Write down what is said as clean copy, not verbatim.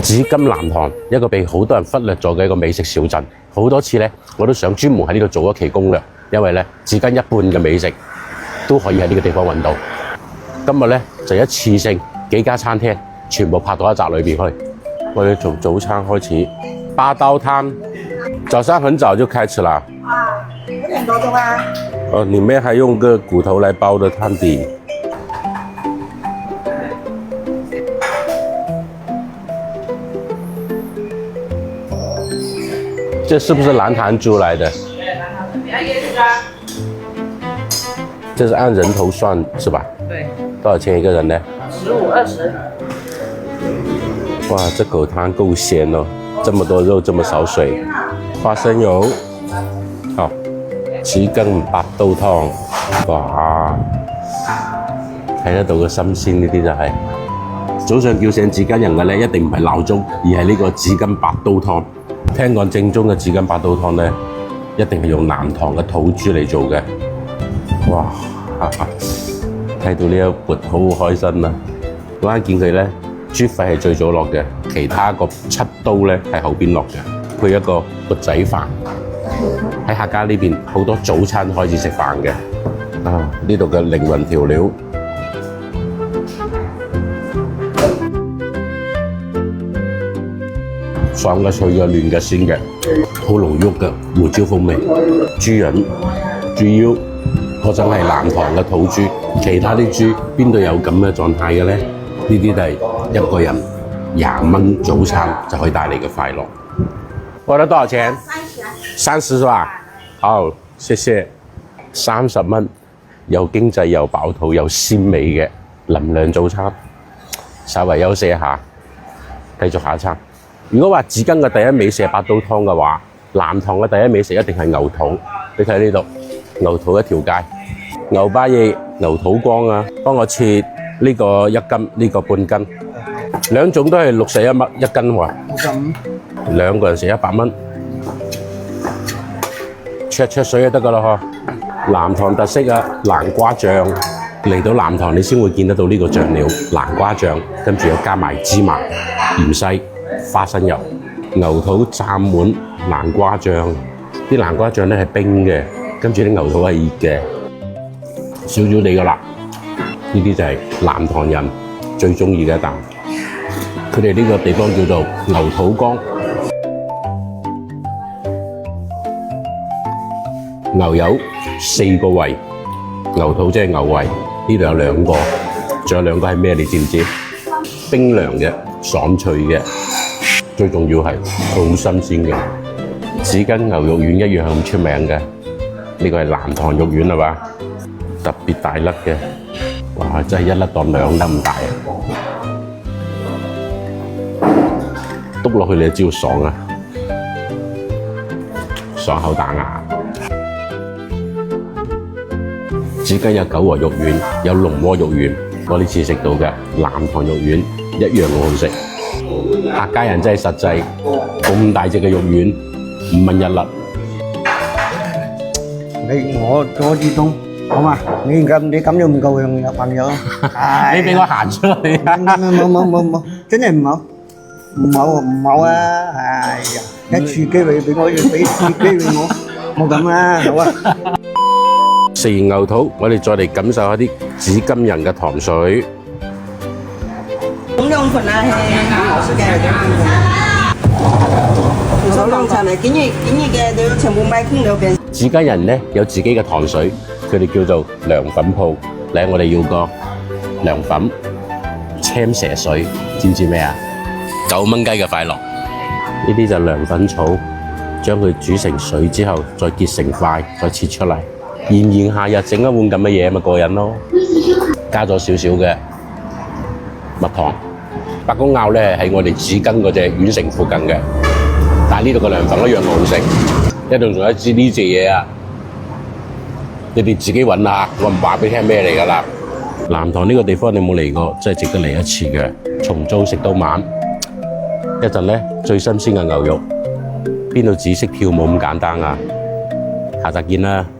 紫金南塘一個被好多人忽略咗嘅一個美食小鎮，好多次咧我都想專門喺呢度做一期攻略，因為咧紫金一半嘅美食都可以喺呢個地方揾到。今日咧就一次性幾家餐廳全部拍到一集裏邊去。我哋從早餐開始，八刀湯，早上很早就開始啦。啊，5點多鐘啊。哦，裡面還用個骨頭來包的湯底。這是不是南塘豬來的？這是按人頭算是吧？對。多少錢一個人呢15、20。哇，這狗湯夠鮮哦！這麼多肉，這麼少水，花生油，好，紫金白刀湯，哇，睇得到個新鮮呢啲就係。早上叫醒紫金人嘅咧，一定唔係鬧鐘，而係呢個紫金白刀湯。聽講正宗嘅紫金白刀湯咧，一定係用南塘嘅土豬嚟做嘅。哇，睇到呢一缽好開心啊！嗰間見佢咧，豬肺係最早落嘅，其他個7刀咧係後邊落嘅。配一個缽仔飯，喺客家呢邊好多早餐開始食飯嘅。啊，呢度嘅靈魂調料。爽嘅脆嘅嫩嘅鮮嘅，好濃郁嘅胡椒風味，豬膶、豬腰，嗰陣係南塘嘅土豬，其他啲豬邊度有咁嘅狀態嘅咧？呢啲都係一個人20蚊早餐就可以帶嚟嘅快樂。我得多少錢？30是吧？好，謝謝。30蚊，又經濟又飽肚又鮮美嘅能量早餐。稍微休息一下，繼續下一餐。如果話紫金嘅第一美食係八刀湯嘅話，南塘嘅第一美食一定係牛肚。你睇呢度，牛肚一條街，牛巴翼、牛肚光啊，幫我切呢個1斤，呢個半斤，兩種都係61蚊1斤喎。兩個人食100蚊，灼水就得㗎啦嗬。南塘特色啊，南瓜醬。嚟到南塘你先會見得到呢個醬料，南瓜醬，跟住又加埋芝麻、芫茜、花生油，牛肚蘸滿南瓜醬，啲南瓜醬咧係冰嘅，跟住啲牛肚係熱嘅，少少地嘅辣，呢啲就係南塘人最中意嘅一啖。佢哋呢個地方叫做牛肚江，牛有4個胃，牛肚即係牛胃，呢度有2個，仲有2個係咩？你知唔知？冰涼嘅，爽脆嘅。最重要係好新鮮嘅，紫金牛肉丸一樣咁出名嘅。呢個係南塘肉丸係嘛？特別大粒嘅，哇！真係一粒當2粒咁大啊！篤落去你就知道爽啊，爽口彈牙。紫金有9和肉丸，有龍窩肉丸，我呢次食到嘅南塘肉丸一樣好好食。客家人真係實際，咁大隻嘅肉丸5蚊1粒。我自動好嘛？你咁樣唔夠用有朋友，你俾我行出去啊！冇，真係唔好啊！哎呀，一次機會俾我，要俾一次機會我，冇咁啦，好啊！食完牛肚，我哋再嚟感受下啲紫金人嘅糖水。咁兩份啊，係老師嘅2份。房產嚟，建議嘅都全部買空了邊。紫金人咧有自己嘅糖水，佢哋叫做涼粉鋪。嚟，我哋要個涼粉青蛇水，知唔知咩啊？9蚊雞嘅快樂。呢啲就涼粉草，將佢煮成水之後，再結成塊，再切出嚟。炎炎夏日整一碗咁嘅嘢咪過癮咯。加咗少少嘅蜜糖。白公鴨咧喺我哋紫金嗰隻縣城附近嘅，但係呢度嘅涼粉一樣好食。一度仲有一支呢隻嘢啊，你哋自己揾下，我唔話俾你聽咩嚟㗎啦。南塘呢個地方你冇嚟過，真係值得嚟一次嘅。從早食到晚，一陣咧最新鮮嘅牛肉，邊度只識跳舞咁簡單啊！下集見啦〜